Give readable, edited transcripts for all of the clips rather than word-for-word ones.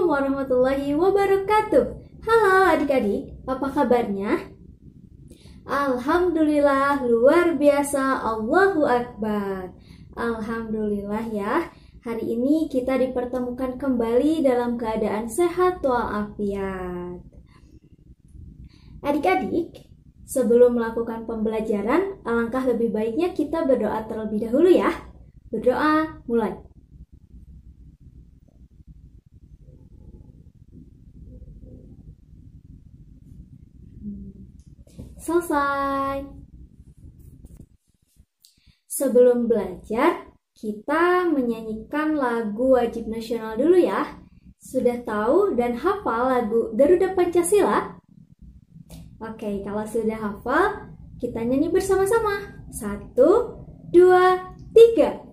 Assalamualaikum warahmatullahi wabarakatuh. Halo adik-adik, apa kabarnya? Alhamdulillah, luar biasa, Allahu Akbar. Alhamdulillah ya, hari ini kita dipertemukan kembali dalam keadaan sehat walafiat. Adik-adik, sebelum melakukan pembelajaran, alangkah lebih baiknya kita berdoa terlebih dahulu ya. Berdoa, mulai. Selesai. Sebelum belajar, kita menyanyikan lagu wajib nasional dulu ya. Sudah tahu dan hafal lagu Garuda Pancasila? Oke, kalau sudah hafal, kita nyanyi bersama-sama. 1, 2, 3.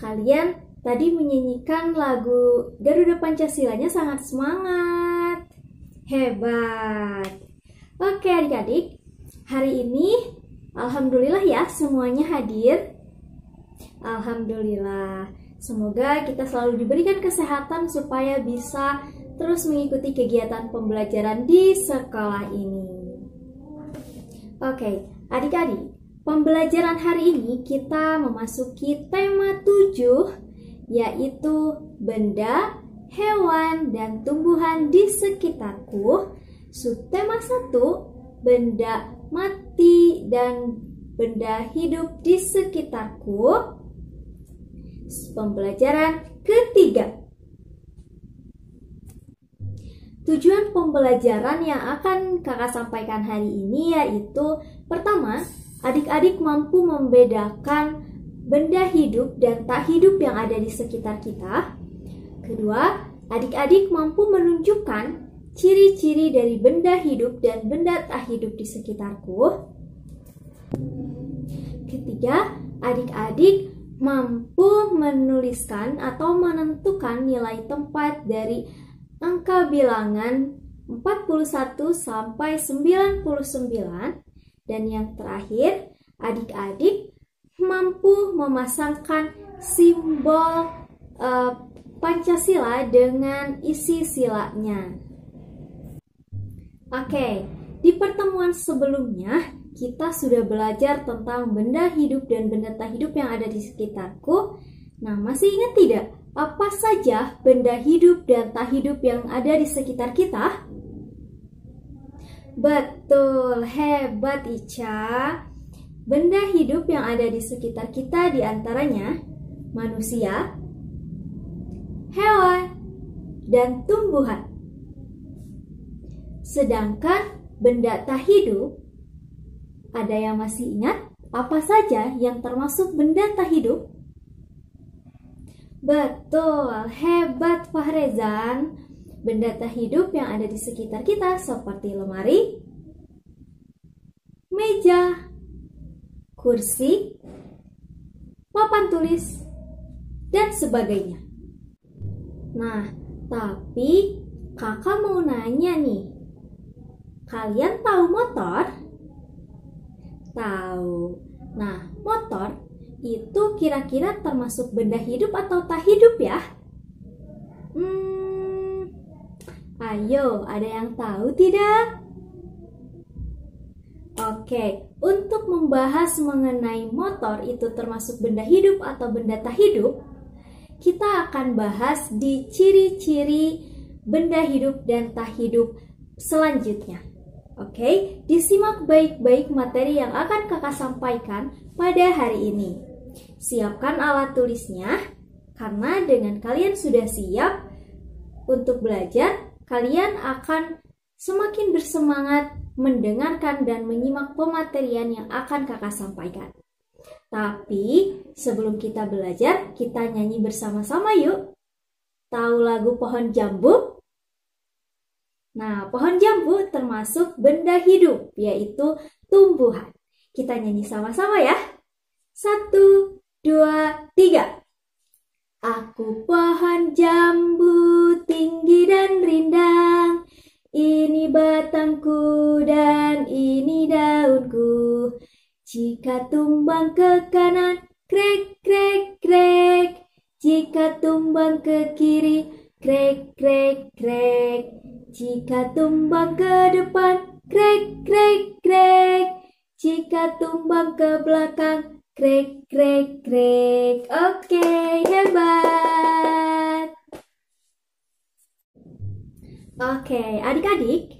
Kalian tadi menyanyikan lagu Garuda Pancasilanya sangat semangat. Hebat. Oke adik-adik, hari ini alhamdulillah ya semuanya hadir. Alhamdulillah. Semoga kita selalu diberikan kesehatan supaya bisa terus mengikuti kegiatan pembelajaran di sekolah ini. Oke, adik-adik, pembelajaran hari ini kita memasuki tema 7, yaitu benda, hewan, dan tumbuhan di sekitarku. Subtema 1, benda mati dan benda hidup di sekitarku. Pembelajaran ketiga. Tujuan pembelajaran yang akan kakak sampaikan hari ini yaitu pertama, adik-adik mampu membedakan benda hidup dan tak hidup yang ada di sekitar kita. Kedua, adik-adik mampu menunjukkan ciri-ciri dari benda hidup dan benda tak hidup di sekitarku. Ketiga, adik-adik mampu menuliskan atau menentukan nilai tempat dari angka bilangan 41 sampai 99. Dan yang terakhir, adik-adik mampu memasangkan simbol Pancasila dengan isi silanya. Oke, di pertemuan sebelumnya kita sudah belajar tentang benda hidup dan benda tak hidup yang ada di sekitarku. Nah, masih ingat tidak? Apa saja benda hidup dan tak hidup yang ada di sekitar kita? Betul, hebat Ica. Benda hidup yang ada di sekitar kita diantaranya manusia, hewan, dan tumbuhan. Sedangkan benda tak hidup, ada yang masih ingat apa saja yang termasuk benda tak hidup? Betul, hebat Fahrezan. Benda tak hidup yang ada di sekitar kita seperti lemari, meja, kursi, papan tulis, dan sebagainya. Nah, tapi Kakak mau nanya nih, kalian tahu motor? Tahu. Nah, motor itu kira-kira termasuk benda hidup atau tak hidup ya? Ayo, ada yang tahu tidak? Oke, untuk membahas mengenai motor itu termasuk benda hidup atau benda tak hidup, kita akan bahas di ciri-ciri benda hidup dan tak hidup selanjutnya. Oke, disimak baik-baik materi yang akan kakak sampaikan pada hari ini. Siapkan alat tulisnya, karena dengan kalian sudah siap untuk belajar, kalian akan semakin bersemangat mendengarkan dan menyimak pematerian yang akan kakak sampaikan. Tapi sebelum kita belajar, kita nyanyi bersama-sama yuk. Tahu lagu Pohon Jambu? Nah, pohon jambu termasuk benda hidup, yaitu tumbuhan. Kita nyanyi sama-sama ya. 1, 2, 3. Aku pohon jambu tinggi dan rindang, ini batangku dan ini daunku. Jika tumbang ke kanan, krek, krek, krek. Jika tumbang ke kiri, krek, krek, krek. Jika tumbang ke depan, krek, krek, krek. Jika tumbang ke belakang, krek, krek, krek. Oke, hebat. Oke, adik-adik.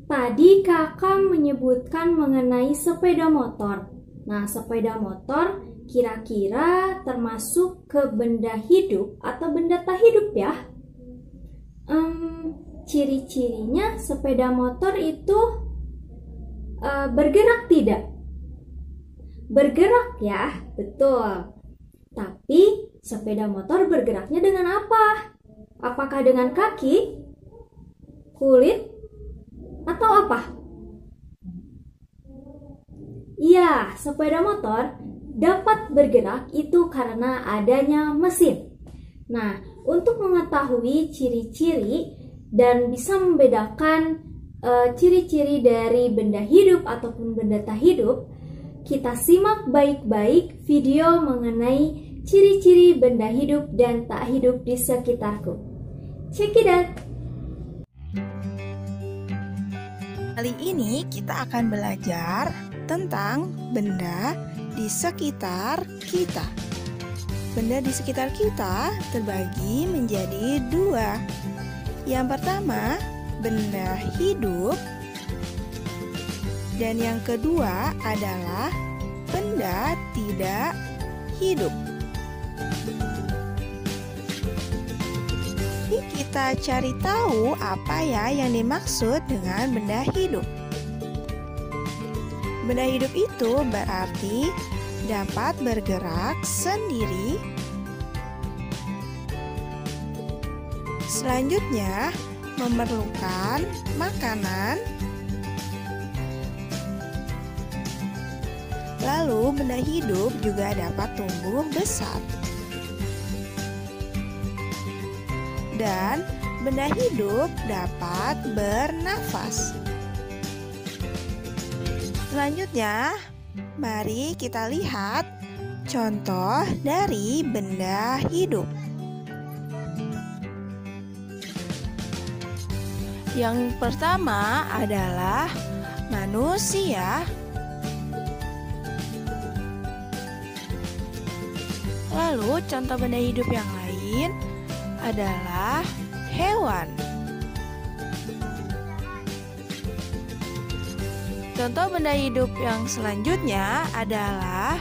Tadi kakak menyebutkan mengenai sepeda motor. Nah, sepeda motor kira-kira termasuk ke benda hidup atau benda tak hidup ya? Ciri-cirinya sepeda motor itu bergerak tidak? Bergerak ya, betul. Tapi sepeda motor bergeraknya dengan apa? Apakah dengan kaki, kulit, atau apa? Iya, sepeda motor dapat bergerak itu karena adanya mesin. Nah, untuk mengetahui ciri-ciri dan bisa membedakan ciri-ciri dari benda hidup ataupun benda tak hidup, kita simak baik-baik video mengenai ciri-ciri benda hidup dan tak hidup di sekitarku. Check it out! Kali ini kita akan belajar tentang benda di sekitar kita. Benda di sekitar kita terbagi menjadi 2. Yang pertama, benda hidup, dan yang kedua adalah benda tidak hidup. Jadi kita cari tahu apa ya yang dimaksud dengan benda hidup. Benda hidup itu berarti dapat bergerak sendiri. Selanjutnya, memerlukan makanan. Lalu, benda hidup juga dapat tumbuh besar. Dan benda hidup dapat bernafas. Selanjutnya, mari kita lihat contoh dari benda hidup. Yang pertama adalah manusia. Lalu contoh benda hidup yang lain adalah hewan. Contoh benda hidup yang selanjutnya adalah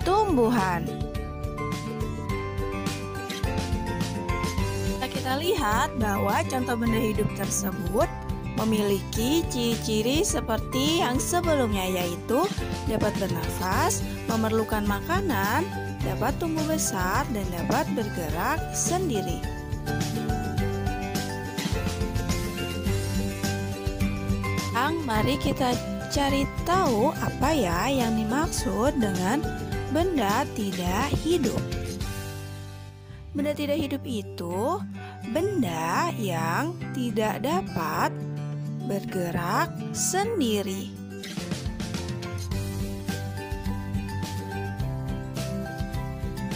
tumbuhan. Kita lihat bahwa contoh benda hidup tersebut memiliki ciri-ciri seperti yang sebelumnya, yaitu dapat bernafas, memerlukan makanan, dapat tumbuh besar, dan dapat bergerak sendiri. Mari kita cari tahu apa ya yang dimaksud dengan benda tidak hidup. Benda tidak hidup itu benda yang tidak dapat bergerak sendiri.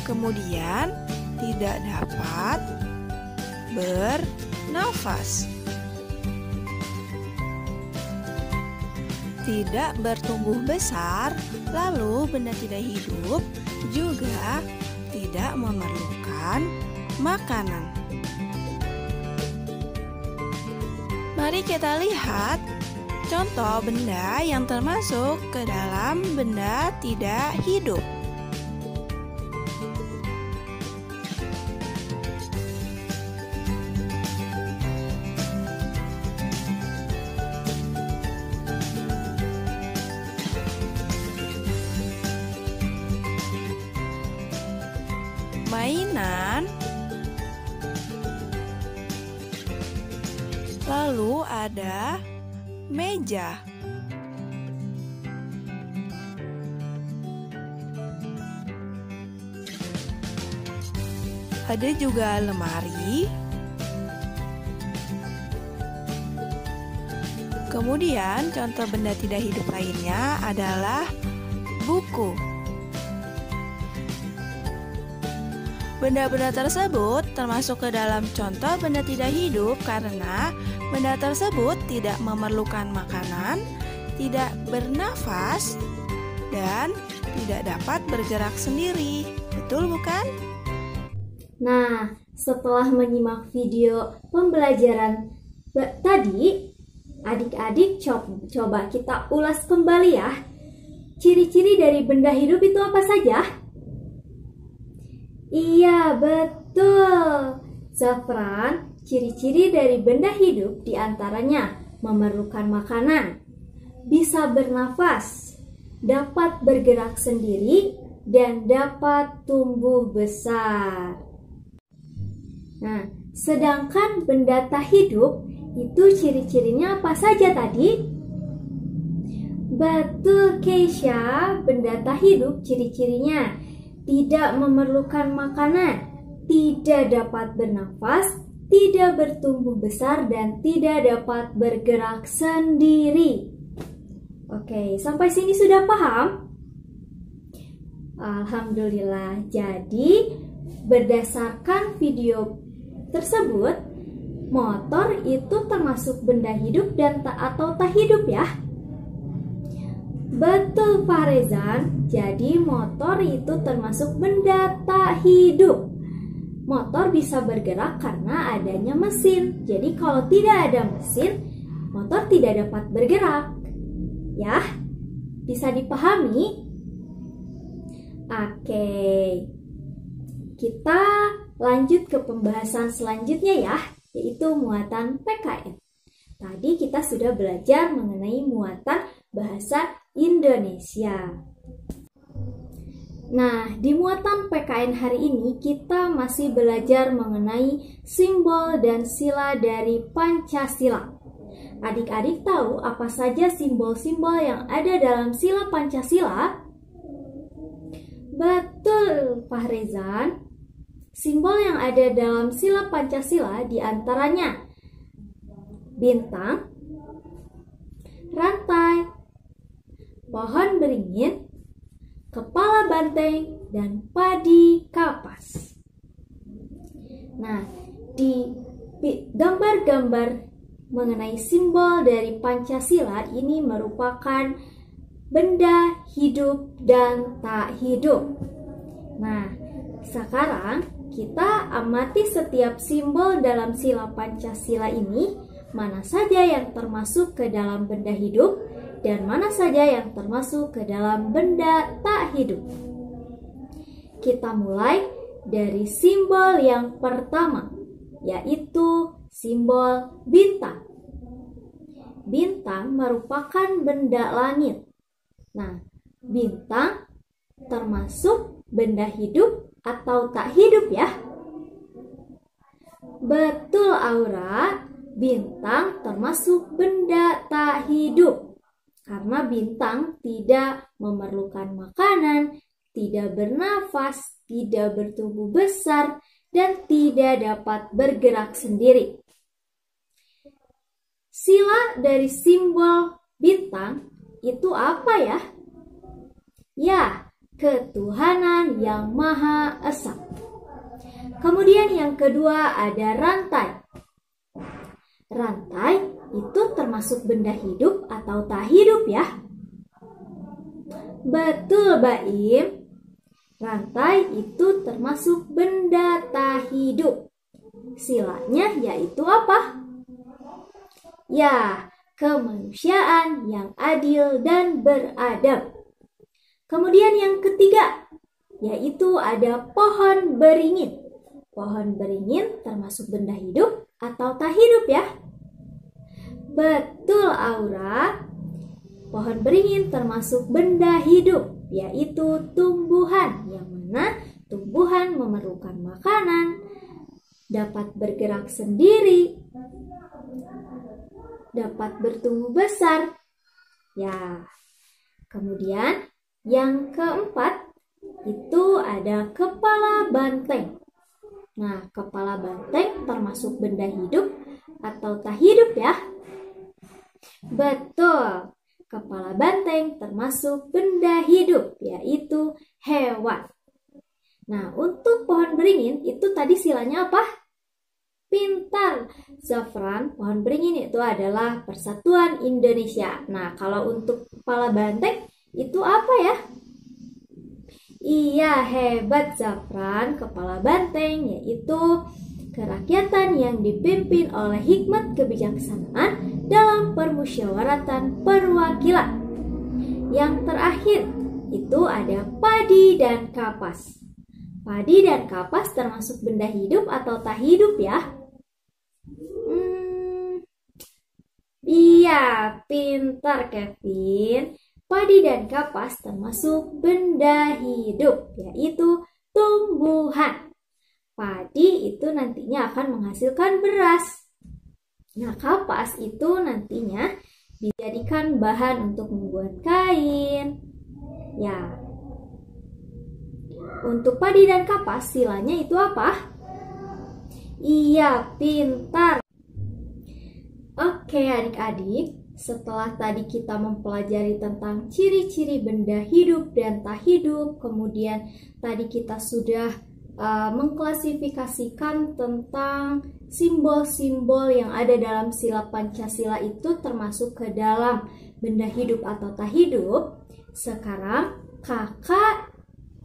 Kemudian tidak dapat bernafas, tidak bertumbuh besar, lalu benda tidak hidup juga tidak memerlukan makanan. Mari kita lihat contoh benda yang termasuk ke dalam benda tidak hidup. Mainan, lalu ada meja. Ada juga lemari. Kemudian contoh benda tidak hidup lainnya adalah buku. Benda-benda tersebut termasuk ke dalam contoh benda tidak hidup karena benda tersebut tidak memerlukan makanan, tidak bernafas, dan tidak dapat bergerak sendiri. Betul bukan? Nah, setelah menyimak video pembelajaran tadi, adik-adik coba kita ulas kembali ya. Ciri-ciri dari benda hidup itu apa saja? Iya, betul. Zafran, ciri-ciri dari benda hidup diantaranya memerlukan makanan, bisa bernafas, dapat bergerak sendiri, dan dapat tumbuh besar. Nah, sedangkan benda tak hidup itu ciri-cirinya apa saja tadi? Betul, Keisha. Benda tak hidup ciri-cirinya tidak memerlukan makanan, tidak dapat bernafas, tidak bertumbuh besar, dan tidak dapat bergerak sendiri. Oke, sampai sini sudah paham? Alhamdulillah. Jadi, berdasarkan video tersebut, motor itu termasuk benda hidup dan atau tak hidup ya? Betul, Pak Rezan. Jadi motor itu termasuk benda tak hidup. Motor bisa bergerak karena adanya mesin. Jadi kalau tidak ada mesin, motor tidak dapat bergerak. Ya, bisa dipahami? Oke. Kita lanjut ke pembahasan selanjutnya ya, yaitu muatan PKN. Tadi kita sudah belajar mengenai muatan bahasa Indonesia. Nah, di muatan PKN hari ini kita masih belajar mengenai simbol dan sila dari Pancasila. Adik-adik tahu apa saja simbol-simbol yang ada dalam sila Pancasila? Betul, Pak Rezan. Simbol yang ada dalam sila Pancasila diantaranya bintang, rantai, pohon beringin, kepala banteng, dan padi kapas. Nah, di gambar-gambar mengenai simbol dari Pancasila ini merupakan benda hidup dan tak hidup. Nah, sekarang kita amati setiap simbol dalam sila Pancasila ini, mana saja yang termasuk ke dalam benda hidup dan mana saja yang termasuk ke dalam benda tak hidup. Kita mulai dari simbol yang pertama, yaitu simbol bintang. Bintang merupakan benda langit. Nah, bintang termasuk benda hidup atau tak hidup ya? Betul, Aura. Bintang termasuk benda tak hidup. Karena bintang tidak memerlukan makanan, tidak bernafas, tidak bertumbuh besar, dan tidak dapat bergerak sendiri. Sila dari simbol bintang itu apa ya? Ya, ketuhanan yang Maha Esa. Kemudian yang kedua ada rantai. Rantai itu termasuk benda hidup atau tak hidup ya? Betul, Baim. Rantai itu termasuk benda tak hidup. Silanya yaitu apa? Ya, kemanusiaan yang adil dan beradab. Kemudian yang ketiga, yaitu ada pohon beringin. Pohon beringin termasuk benda hidup atau tak hidup ya? Betul, Aura. Pohon beringin termasuk benda hidup, yaitu tumbuhan, yang mana tumbuhan memerlukan makanan, dapat bergerak sendiri, dapat bertumbuh besar. Ya, kemudian yang keempat itu ada kepala banteng. Nah, kepala banteng termasuk benda hidup atau tak hidup ya? Betul, kepala banteng termasuk benda hidup, yaitu hewan. Nah, untuk pohon beringin itu tadi silanya apa? Pintar. Zafran, pohon beringin itu adalah Persatuan Indonesia. Nah, kalau untuk kepala banteng itu apa ya? Iya, hebat Zafran. Kepala banteng yaitu kerakyatan yang dipimpin oleh hikmat kebijaksanaan dalam permusyawaratan perwakilan. Yang terakhir itu ada padi dan kapas. Padi dan kapas termasuk benda hidup atau tak hidup ya? Iya, pintar Kevin. Padi dan kapas termasuk benda hidup, yaitu tumbuhan. Padi itu nantinya akan menghasilkan beras. Nah, kapas itu nantinya dijadikan bahan untuk membuat kain. Ya. Untuk padi dan kapas silanya itu apa? Iya, pintar. Oke, adik-adik. Setelah tadi kita mempelajari tentang ciri-ciri benda hidup dan tak hidup, kemudian tadi kita sudah mengklasifikasikan tentang simbol-simbol yang ada dalam sila Pancasila itu termasuk ke dalam benda hidup atau tak hidup. Sekarang kakak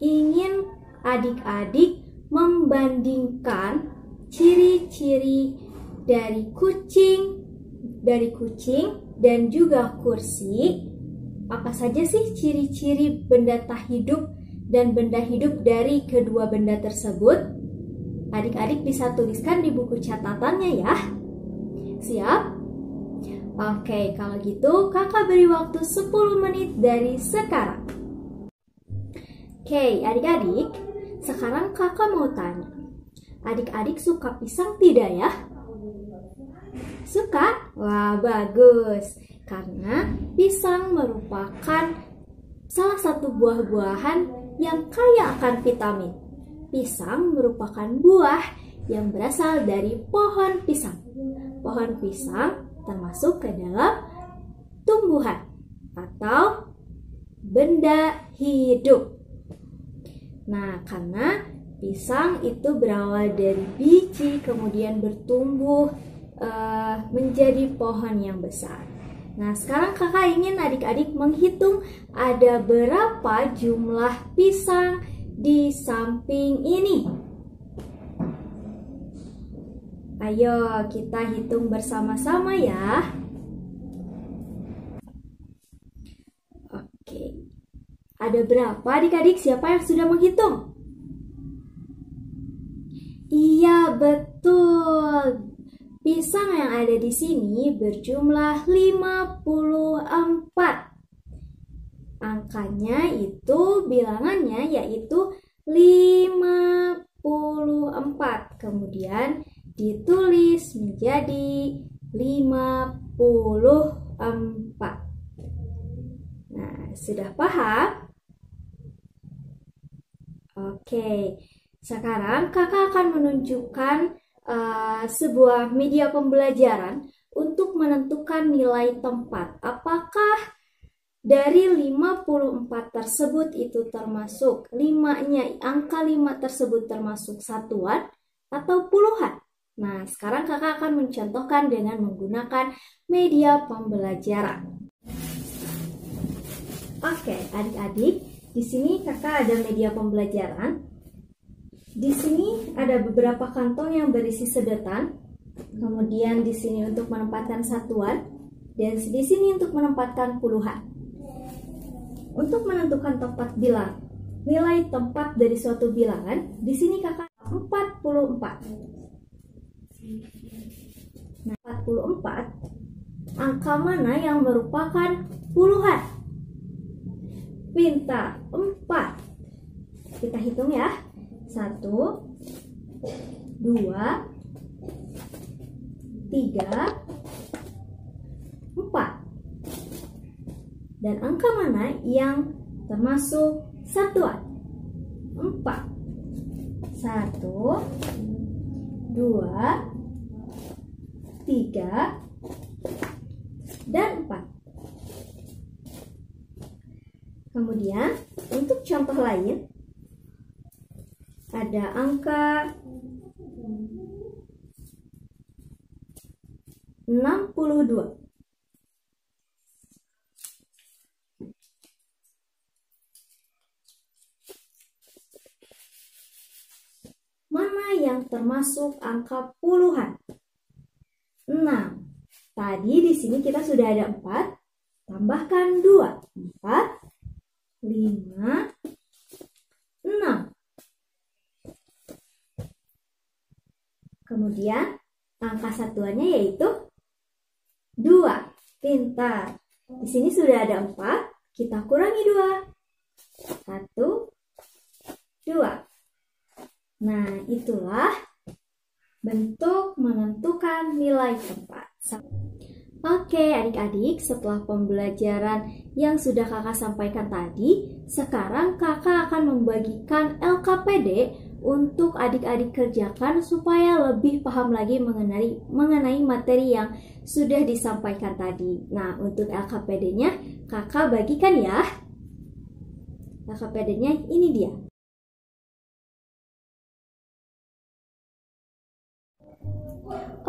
ingin adik-adik membandingkan ciri-ciri dari kucing dan juga kursi. Apa saja sih ciri-ciri benda tak hidup dan benda hidup dari kedua benda tersebut? Adik-adik bisa tuliskan di buku catatannya ya. Siap? Oke, kalau gitu kakak beri waktu 10 menit dari sekarang. Oke, adik-adik, sekarang kakak mau tanya. Adik-adik suka pisang tidak ya? Suka? Wah, bagus. Karena pisang merupakan salah satu buah-buahan yang kaya akan vitamin. Pisang merupakan buah yang berasal dari pohon pisang. Pohon pisang termasuk ke dalam tumbuhan atau benda hidup. Nah, karena pisang itu berawal dari biji, kemudian bertumbuh menjadi pohon yang besar. Nah, sekarang kakak ingin adik-adik menghitung ada berapa jumlah pisang di samping ini. Ayo kita hitung bersama-sama ya. Oke. Ada berapa adik-adik? Siapa yang sudah menghitung? Iya, betul. Pisang yang ada di sini berjumlah 54. Angkanya itu bilangannya yaitu 54. Kemudian ditulis menjadi 54. Nah, sudah paham? Oke. Sekarang kakak akan menunjukkan sebuah media pembelajaran untuk menentukan nilai tempat. Apakah dari 54 tersebut itu termasuk angka 5 tersebut termasuk satuan atau puluhan? Nah, sekarang kakak akan mencontohkan dengan menggunakan media pembelajaran. Oke, adik-adik, di sini kakak ada media pembelajaran. Di sini ada beberapa kantong yang berisi sedotan. Kemudian di sini untuk menempatkan satuan dan di sini untuk menempatkan puluhan. Untuk menentukan tempat bilang, nilai tempat dari suatu bilangan, di sini kakak 44. Nah, 44 angka mana yang merupakan puluhan? Pintar, 4. Kita hitung ya. 1, 2, 3, 4. Dan angka mana yang termasuk satuan? 4. 1, 2, 3, dan 4. Kemudian untuk contoh lain, ada angka 62. Mana yang termasuk angka puluhan? 6. Tadi di sini kita sudah ada 4, tambahkan 2. 4, 5, 6. Kemudian angka satuannya yaitu 2. Pintar. Di sini sudah ada 4, kita kurangi 2. 1, 2. Nah, itulah bentuk menentukan nilai tempat. Oke, adik-adik, setelah pembelajaran yang sudah kakak sampaikan tadi, sekarang kakak akan membagikan LKPD untuk adik-adik kerjakan supaya lebih paham lagi mengenai materi yang sudah disampaikan tadi. Nah, untuk LKPD-nya kakak bagikan ya. LKPD-nya ini dia.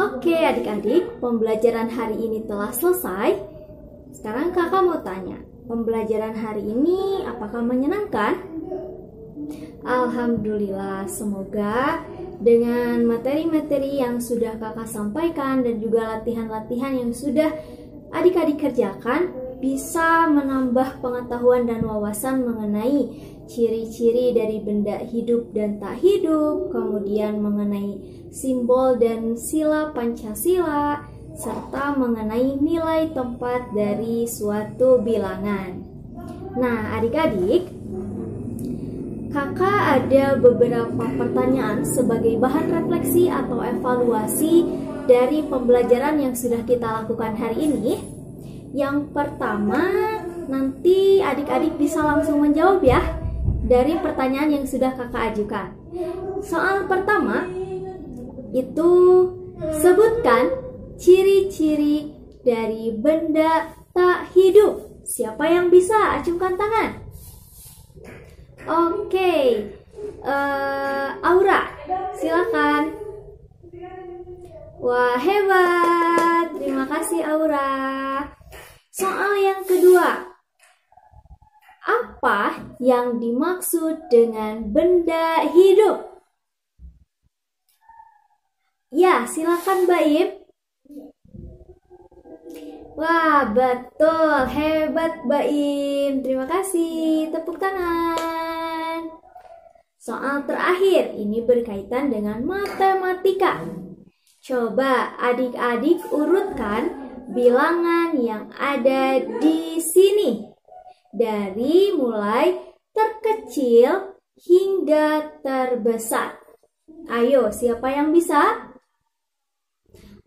Oke adik-adik, pembelajaran hari ini telah selesai. Sekarang kakak mau tanya, pembelajaran hari ini apakah menyenangkan? Alhamdulillah, semoga dengan materi-materi yang sudah kakak sampaikan dan juga latihan-latihan yang sudah adik-adik kerjakan bisa menambah pengetahuan dan wawasan mengenai ciri-ciri dari benda hidup dan tak hidup, kemudian mengenai simbol dan sila Pancasila, serta mengenai nilai tempat dari suatu bilangan. Nah, adik-adik, kakak ada beberapa pertanyaan sebagai bahan refleksi atau evaluasi dari pembelajaran yang sudah kita lakukan hari ini. Yang pertama, nanti adik-adik bisa langsung menjawab ya dari pertanyaan yang sudah kakak ajukan. Soal pertama itu, sebutkan ciri-ciri dari benda tak hidup. Siapa yang bisa? Acungkan tangan. Oke, Aura, silakan. Wah, hebat. Terima kasih Aura. Soal yang kedua, apa yang dimaksud dengan benda hidup? Ya, silakan Baim. Wah, betul. Hebat Baim. Terima kasih. Tepuk tangan. Soal terakhir, ini berkaitan dengan matematika. Coba adik-adik urutkan bilangan yang ada di sini. Dari mulai terkecil hingga terbesar. Ayo, siapa yang bisa?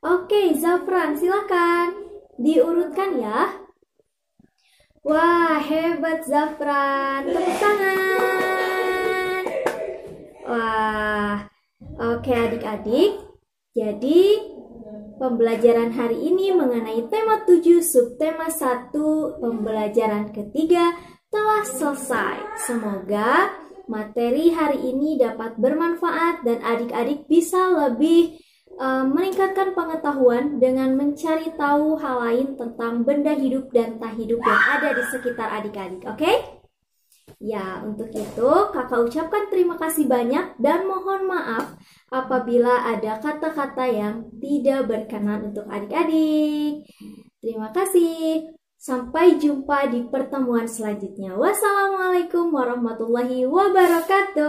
Oke, Zafran, silakan diurutkan ya. Wah, hebat Zafran. Tepuk tangan. Wah, Oke adik-adik, jadi pembelajaran hari ini mengenai tema 7 subtema 1 pembelajaran ketiga telah selesai. Semoga materi hari ini dapat bermanfaat dan adik-adik bisa lebih meningkatkan pengetahuan dengan mencari tahu hal lain tentang benda hidup dan tak hidup yang ada di sekitar adik-adik. Oke? Ya, untuk itu kakak ucapkan terima kasih banyak dan mohon maaf apabila ada kata-kata yang tidak berkenan untuk adik-adik. Terima kasih. Sampai jumpa di pertemuan selanjutnya. Wassalamualaikum warahmatullahi wabarakatuh.